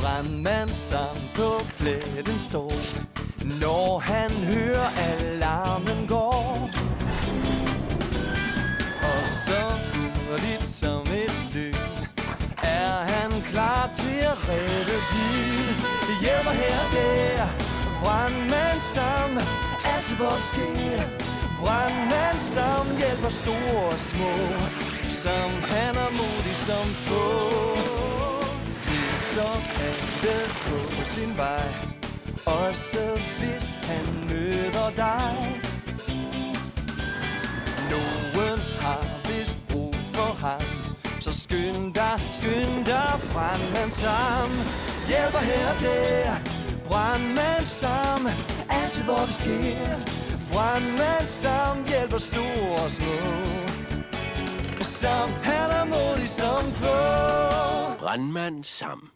Brandmand Sam på pletten står, når han hører alarmen går. Og så hurtigt som et lyn er han klar til at redde byen. Det hjælper her og der, Brandmand Sam, altid hvor det sker. Brandmand Sam hjælper store og små, som han er modig som få. Så alle på sin vej, også hvis han møder dig. Nogen har vist brug for ham, så skynd dig, Brandmand Sam. Hjælper her og der, Brandmand Sam, altid hvor det sker. Brandmand Sam hjælper store og små, som han er modig som få. Brandmand Sam.